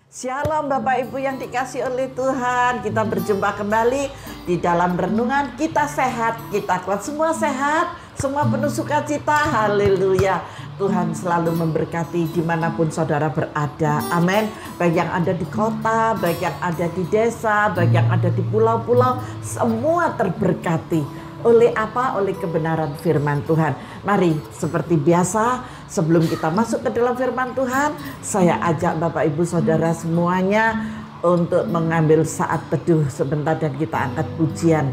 Shalom Bapak Ibu yang dikasih oleh Tuhan. Kita berjumpa kembali di dalam renungan Kita Sehat, Kita Kuat. Semua sehat, semua penuh sukacita. Haleluya. Tuhan selalu memberkati dimanapun saudara berada. Amin. Baik yang ada di kota, baik yang ada di desa, baik yang ada di pulau-pulau, semua terberkati. Oleh apa? Oleh kebenaran firman Tuhan. Mari seperti biasa, sebelum kita masuk ke dalam firman Tuhan, saya ajak Bapak Ibu Saudara semuanya untuk mengambil saat teduh sebentar dan kita angkat pujian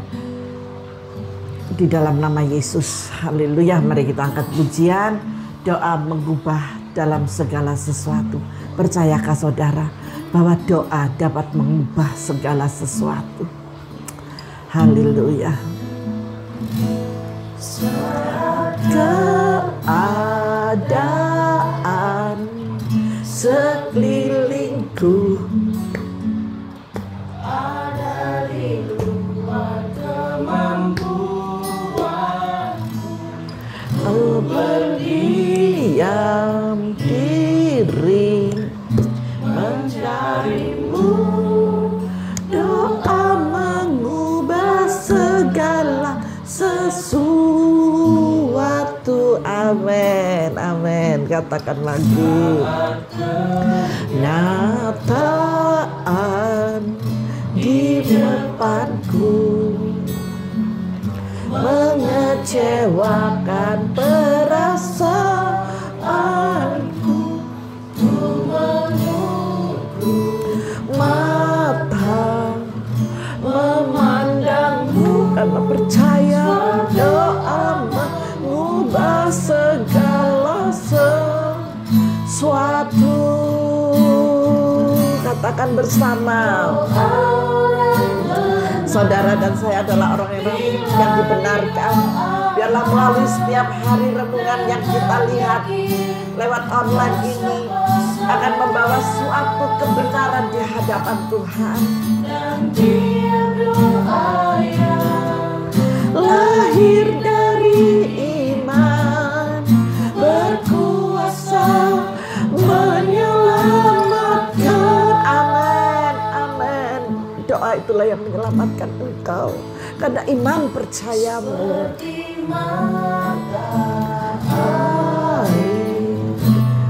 di dalam nama Yesus. Haleluya. Mari kita angkat pujian. Doa mengubah dalam segala sesuatu. Percayakah saudara bahwa doa dapat mengubah segala sesuatu? Haleluya. Keadaan sekelilingku ada di luar kemampuanku, berdiam diri mencarimu. Doa mengubah segala sesuatu. Amin, amin. Katakan lagi. Nataan di depanku mengecewakan perasaanku, menunggu mata memandangmu karena percaya doa mengubah segala sesuatu. Katakan bersama. Saudara dan saya adalah orang yang dibenarkan. Biarlah melalui setiap hari renungan yang kita lihat lewat online ini akan membawa suatu kebenaran di hadapan Tuhan. Lahir dari iman, berkuasa menyelamatkan. Amin, amin. Doa itulah yang menyelamatkan engkau karena iman percayamu.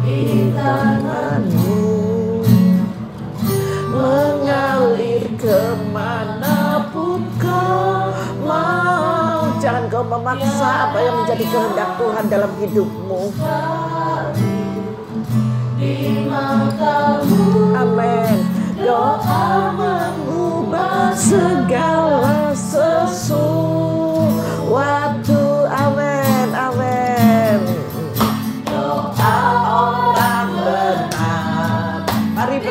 Di tanganmu mengalir kemanapun kau mau. Jangan kau memaksa apa yang menjadi kehendak Tuhan dalam hidupmu. Amin. Doa mengubah segala sesuatu. Amin, amin. Doa orang benar. Mari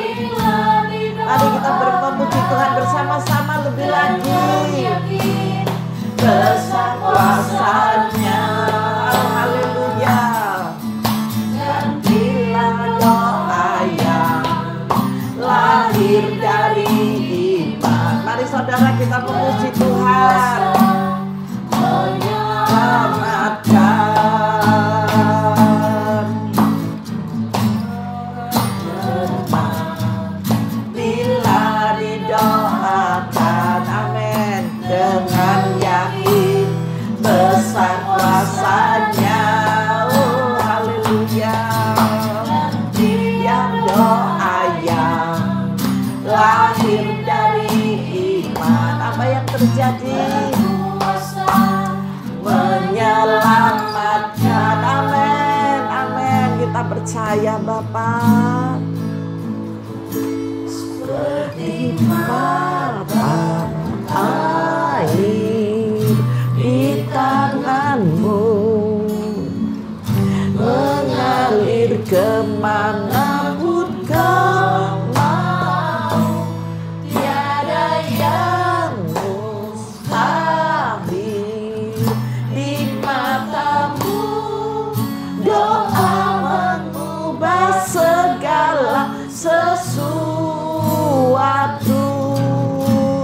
kita memuji Tuhan bersama-sama lebih lagi. Besar kuasanya. Haleluya. Gantilah doa yang lahir dari iman. Mari saudara kita memuji Tuhan. Menyelamatkan. Bila didoakan, amin, dengan yakin besar kuasanya. Oh, haleluya. Yang doa yang lahir dari iman. Apa yang terjadi? Menyelamatkan. Amin, amin. Kita percaya Bapak. Seperti mata air di tanganmu mengalir kemanapun kau mau. Tiada yang mustahil di matamu. Doa mengubah segala sesuatu.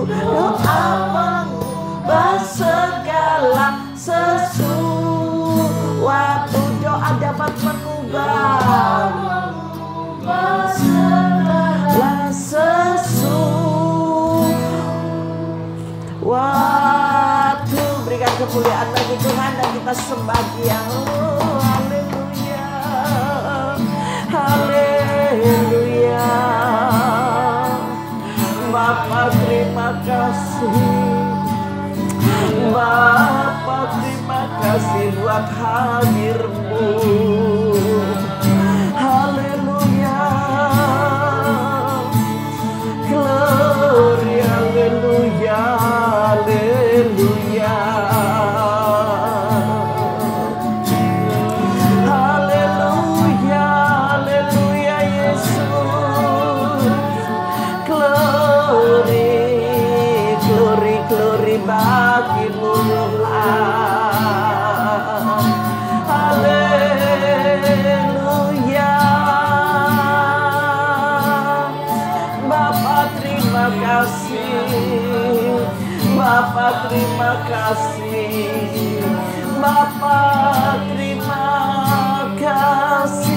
Doa mengubah segala sesuatu. Doa dapat mengubah segala kemuliaan bagi Tuhan dan kita sembah Dia. Oh, haleluya. Haleluya. Bapa terima kasih. Bapa terima kasih buat hadir-Mu. Haleluya. Glory, haleluya, haleluya. Haleluya, haleluya Yesus. Glory, glory, glory bagi-Mu Tuhan. Haleluya. Bapa terima kasih. Bapa terima kasih. Bapa terima kasih.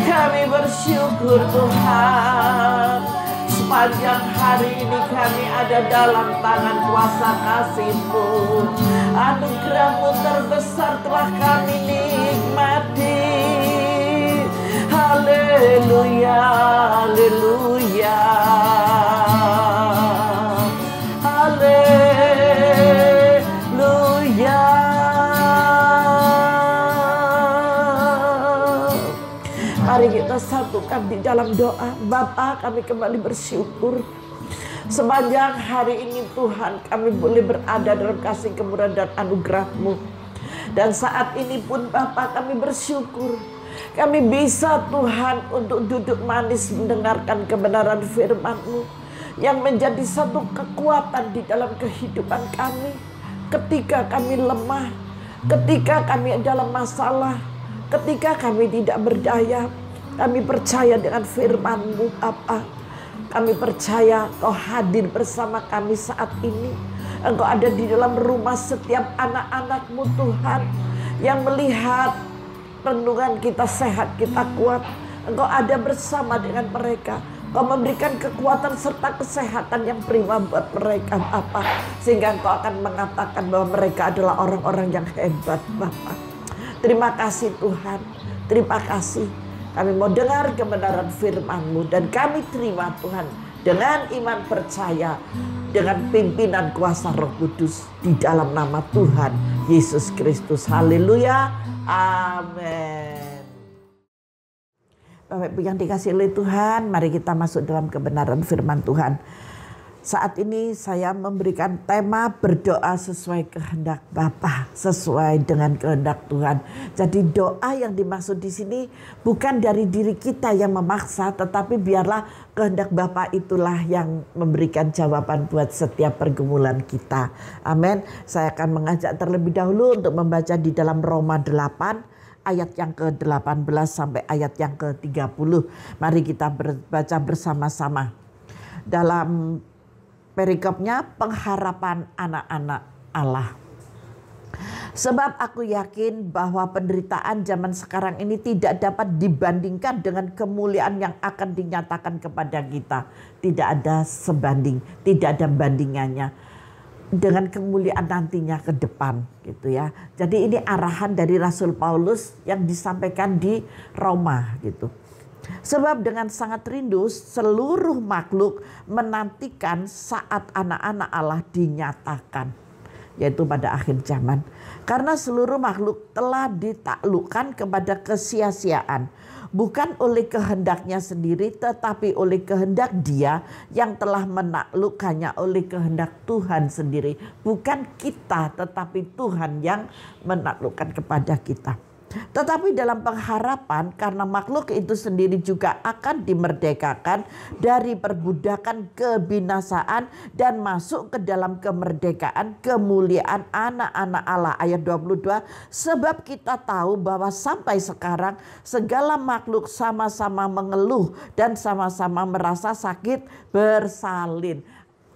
Kami bersyukur Tuhan. Sepanjang hari ini kami ada dalam tangan kuasa kasih-Mu. Anugerah-Mu terbesar telah kami nikmati. Haleluya, haleluya. Haleluya. Mari kita satukan di dalam doa. Bapa, kami kembali bersyukur. Sepanjang hari ini Tuhan, kami boleh berada dalam kasih kemurahan dan anugerah-Mu. Dan saat ini pun Bapa, kami bersyukur. Kami bisa Tuhan untuk duduk manis mendengarkan kebenaran firman-Mu yang menjadi satu kekuatan di dalam kehidupan kami. Ketika kami lemah, ketika kami dalam masalah, ketika kami tidak berdaya, kami percaya dengan firman-Mu Bapa. Kami percaya Kau hadir bersama kami saat ini. Engkau ada di dalam rumah setiap anak-anak-Mu Tuhan yang melihat renungan kita sehat, kita kuat. Engkau ada bersama dengan mereka. Kau memberikan kekuatan serta kesehatan yang prima buat mereka Bapa. Sehingga Engkau akan mengatakan bahwa mereka adalah orang-orang yang hebat Bapa. Terima kasih Tuhan. Terima kasih. Kami mau dengar kebenaran firman-Mu. Dan kami terima Tuhan dengan iman percaya. Dengan pimpinan kuasa Roh Kudus. Di dalam nama Tuhan Yesus Kristus. Haleluya. Amin. Bapak Ibu yang dikasihi oleh Tuhan, mari kita masuk dalam kebenaran firman Tuhan. Saat ini saya memberikan tema berdoa sesuai kehendak Bapa, sesuai dengan kehendak Tuhan. Jadi doa yang dimaksud di sini bukan dari diri kita yang memaksa, tetapi biarlah kehendak Bapa itulah yang memberikan jawaban buat setiap pergumulan kita. Amin. Saya akan mengajak terlebih dahulu untuk membaca di dalam Roma 8 ayat yang ke-18 sampai ayat yang ke-30. Mari kita baca bersama-sama. Dalam perikopnya pengharapan anak-anak Allah. Sebab aku yakin bahwa penderitaan zaman sekarang ini tidak dapat dibandingkan dengan kemuliaan yang akan dinyatakan kepada kita. Tidak ada sebanding, tidak ada bandingannya dengan kemuliaan nantinya ke depan gitu ya. Jadi ini arahan dari Rasul Paulus yang disampaikan di Roma gitu. Sebab dengan sangat rindu seluruh makhluk menantikan saat anak-anak Allah dinyatakan, yaitu pada akhir zaman. Karena seluruh makhluk telah ditaklukkan kepada kesia-siaan, bukan oleh kehendaknya sendiri, tetapi oleh kehendak Dia yang telah menaklukkannya oleh kehendak Tuhan sendiri. Bukan kita, tetapi Tuhan yang menaklukkan kepada kita. Tetapi dalam pengharapan, karena makhluk itu sendiri juga akan dimerdekakan dari perbudakan kebinasaan dan masuk ke dalam kemerdekaan kemuliaan anak-anak Allah. Ayat 22, sebab kita tahu bahwa sampai sekarang segala makhluk sama-sama mengeluh dan sama-sama merasa sakit bersalin.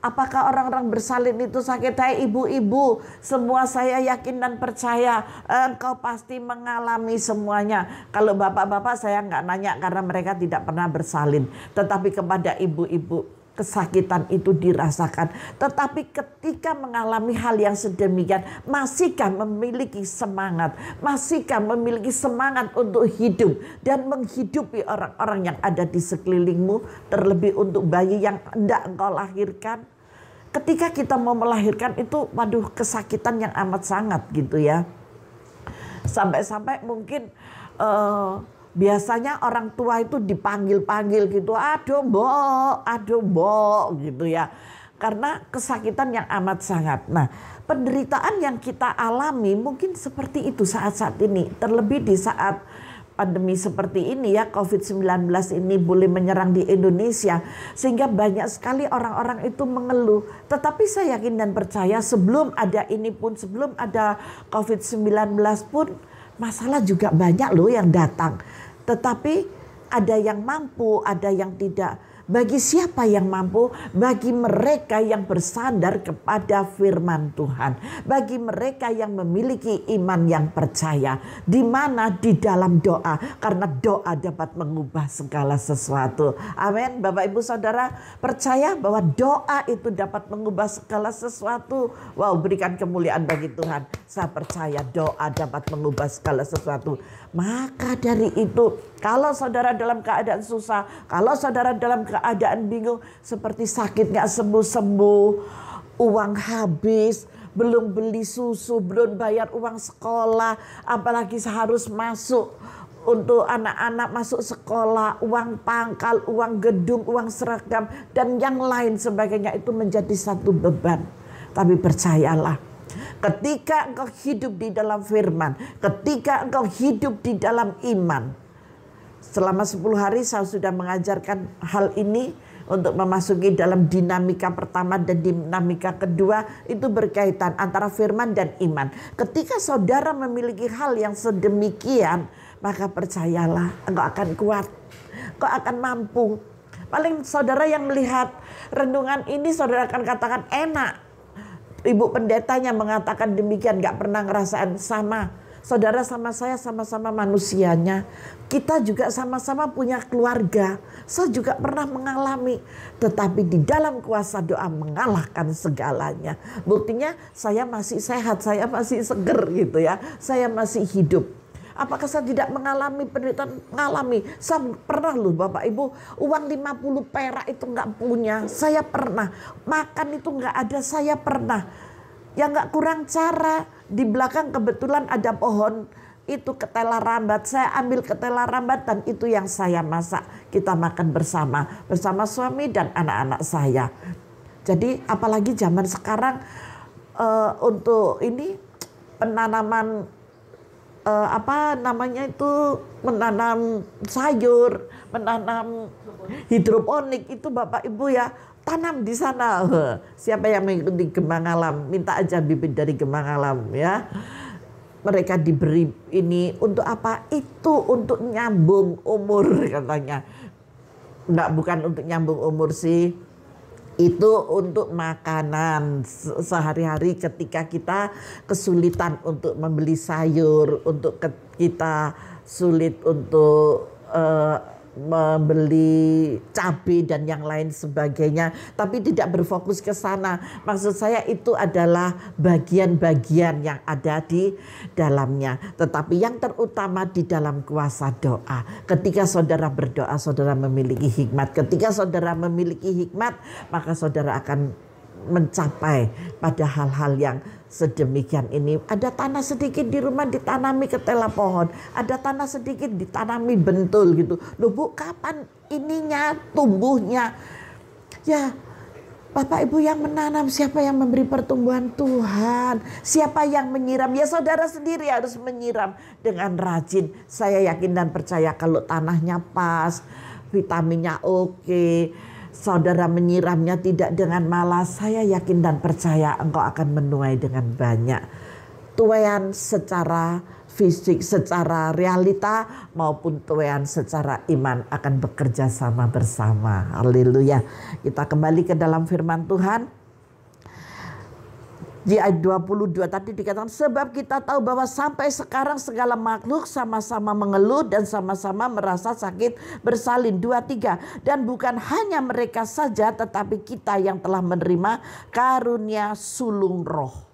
Apakah orang-orang bersalin itu sakit? Hai ibu-ibu, semua saya yakin dan percaya engkau pasti mengalami semuanya. Kalau bapak-bapak saya nggak nanya karena mereka tidak pernah bersalin. Tetapi kepada ibu-ibu, kesakitan itu dirasakan. Tetapi ketika mengalami hal yang sedemikian, masihkah memiliki semangat? Masihkah memiliki semangat untuk hidup dan menghidupi orang-orang yang ada di sekelilingmu, terlebih untuk bayi yang hendak engkau lahirkan? Ketika kita mau melahirkan itu, waduh, kesakitan yang amat sangat gitu ya. Sampai-sampai mungkin biasanya orang tua itu dipanggil-panggil gitu, aduh mbok gitu ya. Karena kesakitan yang amat sangat. Nah, penderitaan yang kita alami mungkin seperti itu saat-saat ini. Terlebih di saat pandemi seperti ini ya, COVID-19 ini boleh menyerang di Indonesia. Sehingga banyak sekali orang-orang itu mengeluh. Tetapi saya yakin dan percaya sebelum ada ini pun, sebelum ada COVID-19 pun, masalah juga banyak loh yang datang. Tetapi ada yang mampu, ada yang tidak. Bagi siapa yang mampu? Bagi mereka yang bersandar kepada firman Tuhan. Bagi mereka yang memiliki iman yang percaya. Di mana? Di dalam doa. Karena doa dapat mengubah segala sesuatu. Amin. Bapak Ibu Saudara percaya bahwa doa itu dapat mengubah segala sesuatu. Wow, berikan kemuliaan bagi Tuhan. Saya percaya doa dapat mengubah segala sesuatu. Maka dari itu, kalau saudara dalam keadaan susah, kalau saudara dalam keadaan bingung, seperti sakit gak sembuh-sembuh, uang habis, belum beli susu, belum bayar uang sekolah, apalagi harus masuk untuk anak-anak masuk sekolah, uang pangkal, uang gedung, uang seragam, dan yang lain sebagainya, itu menjadi satu beban. Tapi percayalah, ketika engkau hidup di dalam firman, ketika engkau hidup di dalam iman. Selama 10 hari saya sudah mengajarkan hal ini untuk memasuki dalam dinamika pertama dan dinamika kedua, itu berkaitan antara firman dan iman. Ketika saudara memiliki hal yang sedemikian, maka percayalah engkau akan kuat, engkau akan mampu. Paling saudara yang melihat renungan ini, saudara akan katakan enak. Ibu pendetanya mengatakan demikian, gak pernah ngerasain. Sama, saudara sama saya sama-sama manusianya. Kita juga sama-sama punya keluarga. Saya juga pernah mengalami. Tetapi di dalam kuasa doa mengalahkan segalanya. Buktinya saya masih sehat, saya masih seger gitu ya. Saya masih hidup. Apakah saya tidak mengalami penderitaan? Mengalami. Saya pernah loh Bapak Ibu, uang 50 perak itu nggak punya. Saya pernah. Makan itu nggak ada, saya pernah. Yang nggak kurang cara. Di belakang kebetulan ada pohon itu ketela rambat. Saya ambil ketela rambat dan itu yang saya masak. Kita makan bersama. Bersama suami dan anak-anak saya. Jadi apalagi zaman sekarang untuk ini penanaman menanam sayur, menanam hidroponik itu Bapak Ibu ya, tanam di sana. Siapa yang mengikuti Gembang Alam, minta aja bibit dari Gembang Alam ya. Mereka diberi ini untuk apa? Itu untuk nyambung umur katanya. Enggak, bukan untuk nyambung umur sih. Itu untuk makanan sehari-hari ketika kita kesulitan untuk membeli sayur, untuk kita sulit untuk membeli cabai dan yang lain sebagainya, tapi tidak berfokus ke sana. Maksud saya itu adalah bagian-bagian yang ada di dalamnya, tetapi yang terutama di dalam kuasa doa. Ketika saudara berdoa, saudara memiliki hikmat. Ketika saudara memiliki hikmat, maka saudara akan mencapai pada hal-hal yang sedemikian ini. Ada tanah sedikit di rumah ditanami ketela pohon, ada tanah sedikit ditanami bentul gitu. Loh Bu, kapan ininya tumbuhnya? Ya Bapak Ibu yang menanam, siapa yang memberi pertumbuhan? Tuhan. Siapa yang menyiram? Ya saudara sendiri harus menyiram dengan rajin. Saya yakin dan percaya kalau tanahnya pas, vitaminnya oke, saudara menyiramnya tidak dengan malas, saya yakin dan percaya engkau akan menuai dengan banyak. Tuaian secara fisik, secara realita maupun tuaian secara iman akan bekerja sama bersama. Haleluya. Kita kembali ke dalam firman Tuhan. Di ayat 22 tadi dikatakan, sebab kita tahu bahwa sampai sekarang segala makhluk sama-sama mengeluh dan sama-sama merasa sakit bersalin. 23. Dan bukan hanya mereka saja, tetapi kita yang telah menerima karunia sulung roh.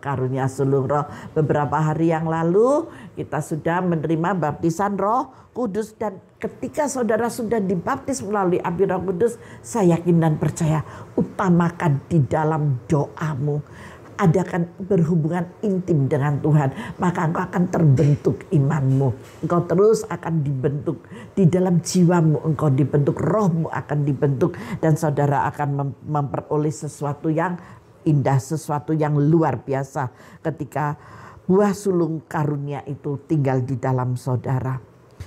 Karunia sulung roh. Beberapa hari yang lalu kita sudah menerima baptisan Roh Kudus, dan ketika saudara sudah dibaptis melalui api Roh Kudus, saya yakin dan percaya, utamakan di dalam doamu, adakan berhubungan intim dengan Tuhan, maka engkau akan terbentuk imanmu. Engkau terus akan dibentuk di dalam jiwamu, engkau dibentuk, rohmu akan dibentuk, dan saudara akan memperoleh sesuatu yang indah, sesuatu yang luar biasa ketika buah sulung karunia itu tinggal di dalam saudara.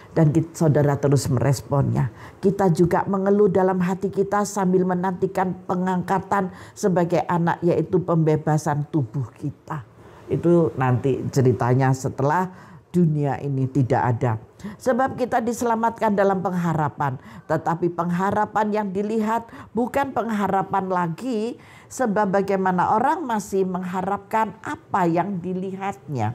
Dan saudara terus meresponnya. Kita juga mengeluh dalam hati kita sambil menantikan pengangkatan sebagai anak, yaitu pembebasan tubuh kita. Itu nanti ceritanya setelah dunia ini tidak ada. Sebab kita diselamatkan dalam pengharapan. Tetapi pengharapan yang dilihat bukan pengharapan lagi, sebab bagaimana orang masih mengharapkan apa yang dilihatnya.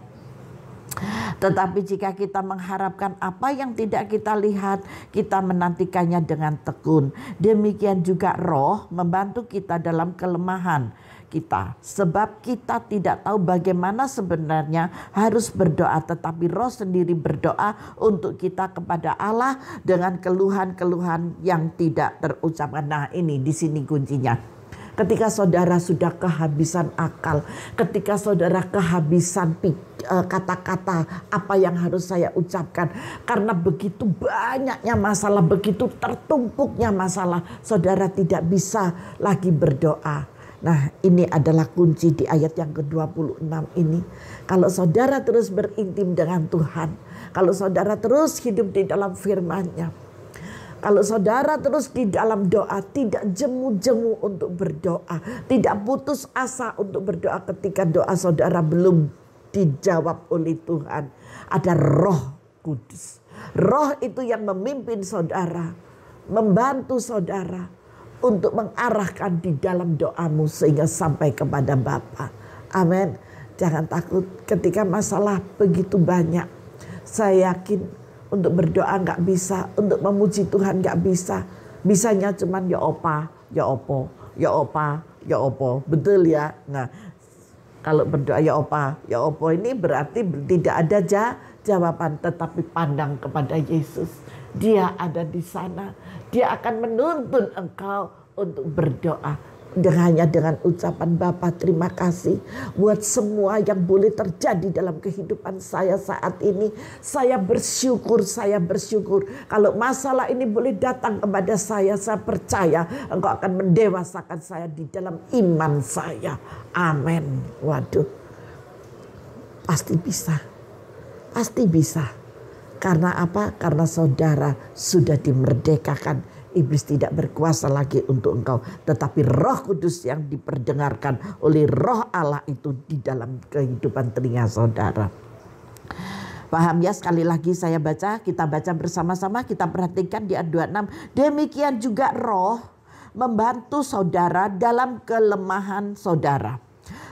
Tetapi jika kita mengharapkan apa yang tidak kita lihat, kita menantikannya dengan tekun. Demikian juga Roh membantu kita dalam kelemahan kita. Sebab kita tidak tahu bagaimana sebenarnya harus berdoa, tetapi Roh sendiri berdoa untuk kita kepada Allah dengan keluhan-keluhan yang tidak terucapkan. Nah, ini di sini kuncinya. Ketika saudara sudah kehabisan akal, ketika saudara kehabisan kata-kata apa yang harus saya ucapkan, karena begitu banyaknya masalah, begitu tertumpuknya masalah, saudara tidak bisa lagi berdoa. Nah, ini adalah kunci di ayat yang ke-26 ini. Kalau saudara terus berintim dengan Tuhan, kalau saudara terus hidup di dalam firman-Nya, kalau saudara terus di dalam doa, tidak jemu-jemu untuk berdoa, tidak putus asa untuk berdoa ketika doa saudara belum dijawab oleh Tuhan, ada Roh Kudus. Roh itu yang memimpin saudara, membantu saudara untuk mengarahkan di dalam doamu sehingga sampai kepada Bapa. Amin. Jangan takut ketika masalah begitu banyak. Saya yakin untuk berdoa nggak bisa, untuk memuji Tuhan nggak bisa. Bisanya cuman ya opa, ya opo, ya opa, ya opo. Betul ya? Nah, kalau berdoa ya opo ini berarti tidak ada jawaban. Tetapi pandang kepada Yesus. Dia ada di sana. Dia akan menuntun engkau untuk berdoa. Hanya dengan ucapan Bapa, terima kasih buat semua yang boleh terjadi dalam kehidupan saya saat ini. Saya bersyukur. Kalau masalah ini boleh datang kepada saya percaya Engkau akan mendewasakan saya di dalam iman saya. Amin. Waduh, pasti bisa. Pasti bisa. Karena apa? Karena saudara sudah dimerdekakan. Iblis tidak berkuasa lagi untuk engkau. Tetapi Roh Kudus yang diperdengarkan oleh Roh Allah itu di dalam kehidupan telinga saudara. Paham ya? Sekali lagi saya baca, kita baca bersama-sama, kita perhatikan di ayat 26. Demikian juga Roh membantu saudara dalam kelemahan saudara.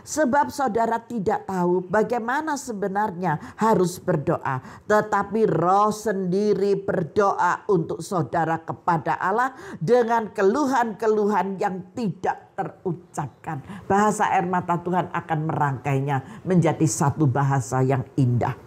Sebab saudara tidak tahu bagaimana sebenarnya harus berdoa. Tetapi Roh sendiri berdoa untuk saudara kepada Allah dengan keluhan-keluhan yang tidak terucapkan. Bahasa air mata Tuhan akan merangkainya menjadi satu bahasa yang indah.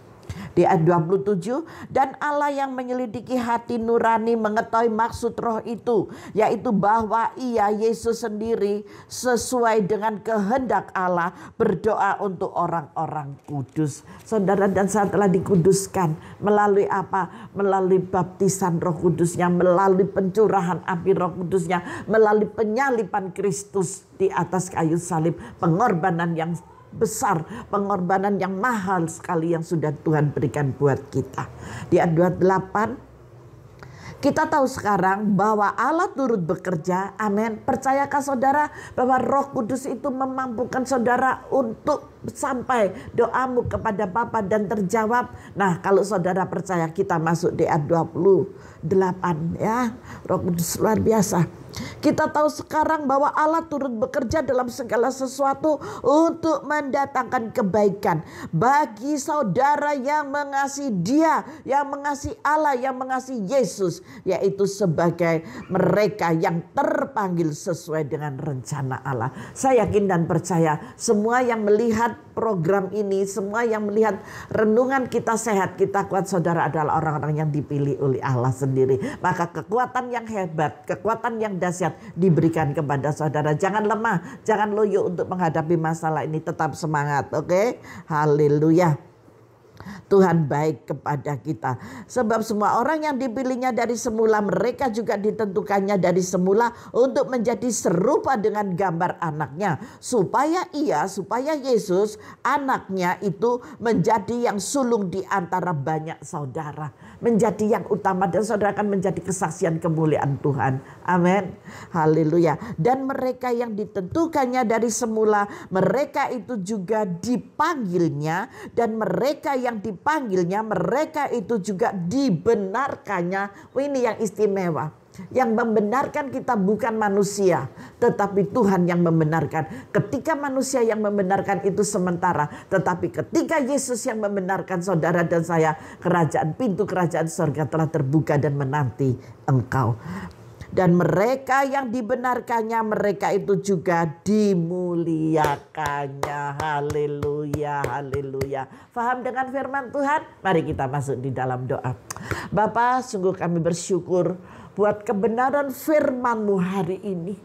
Di ayat 27, dan Allah yang menyelidiki hati nurani mengetahui maksud Roh itu, yaitu bahwa Ia, Yesus sendiri, sesuai dengan kehendak Allah berdoa untuk orang-orang kudus. Saudara dan saya telah dikuduskan melalui apa? Melalui baptisan Roh Kudusnya, melalui pencurahan api Roh Kudusnya, melalui penyaliban Kristus di atas kayu salib, pengorbanan yang besar, pengorbanan yang mahal sekali yang sudah Tuhan berikan buat kita. Di ayat 28, kita tahu sekarang bahwa Allah turut bekerja. Amin. Percayakah saudara bahwa Roh Kudus itu memampukan saudara untuk sampai doamu kepada Bapa dan terjawab. Nah, kalau saudara percaya, kita masuk di ayat 28 ya. Roh Kudus luar biasa. Kita tahu sekarang bahwa Allah turut bekerja dalam segala sesuatu untuk mendatangkan kebaikan bagi saudara yang mengasihi Dia, yang mengasihi Allah, yang mengasihi Yesus, yaitu sebagai mereka yang terpanggil sesuai dengan rencana Allah. Saya yakin dan percaya semua yang melihat program ini, semua yang melihat renungan Kita Sehat, Kita Kuat, saudara adalah orang-orang yang dipilih oleh Allah sendiri. Maka kekuatan yang hebat, kekuatan yang dahsyat diberikan kepada saudara. Jangan lemah, jangan loyo untuk menghadapi masalah ini. Tetap semangat, oke? Haleluya. Tuhan baik kepada kita. Sebab semua orang yang dipilihnya dari semula, mereka juga ditentukannya dari semula untuk menjadi serupa dengan gambar anaknya. Supaya Yesus anaknya itu menjadi yang sulung di antara banyak saudara. Menjadi yang utama, dan saudara akan menjadi kesaksian kemuliaan Tuhan. Amin. Haleluya. Dan mereka yang ditentukannya dari semula, mereka itu juga dipanggilnya. Dan mereka yang dipanggilnya, mereka itu juga dibenarkannya. Ini yang istimewa. Yang membenarkan kita bukan manusia, tetapi Tuhan yang membenarkan. Ketika manusia yang membenarkan itu sementara, tetapi ketika Yesus yang membenarkan saudara dan saya, pintu kerajaan surga telah terbuka dan menanti engkau. Dan mereka yang dibenarkannya, mereka itu juga dimuliakannya. Haleluya, haleluya. Faham dengan firman Tuhan? Mari kita masuk di dalam doa. Bapa, sungguh kami bersyukur buat kebenaran firman-Mu hari ini.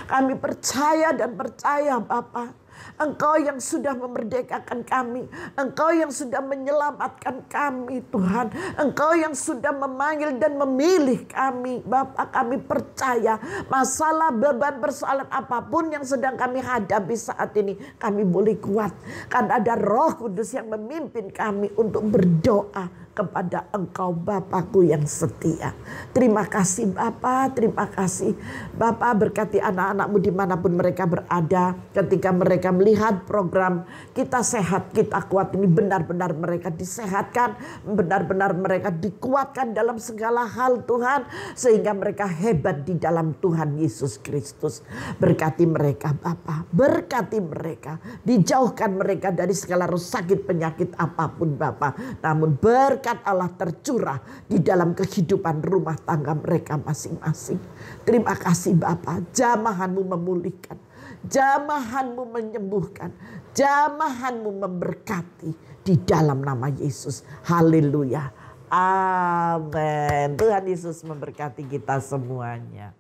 Kami percaya dan percaya Bapa, Engkau yang sudah memerdekakan kami. Engkau yang sudah menyelamatkan kami Tuhan. Engkau yang sudah memanggil dan memilih kami. Bapa, kami percaya masalah, beban, persoalan apapun yang sedang kami hadapi saat ini, kami boleh kuat. Karena ada Roh Kudus yang memimpin kami untuk berdoa kepada Engkau Bapakku yang setia. Terima kasih Bapa, terima kasih Bapa. Berkati anak-anak-Mu dimanapun mereka berada. Ketika mereka melihat program Kita Sehat, Kita Kuat ini, benar-benar mereka disehatkan, benar-benar mereka dikuatkan dalam segala hal Tuhan, sehingga mereka hebat di dalam Tuhan Yesus Kristus. Berkati mereka Bapa, berkati mereka, dijauhkan mereka dari segala roh sakit penyakit apapun Bapa. Namun berkat Allah tercurah di dalam kehidupan rumah tangga mereka masing-masing. Terima kasih Bapa, jamahan-Mu memulihkan, jamahan-Mu menyembuhkan, jamahan-Mu memberkati di dalam nama Yesus. Haleluya. Amin. Tuhan Yesus memberkati kita semuanya.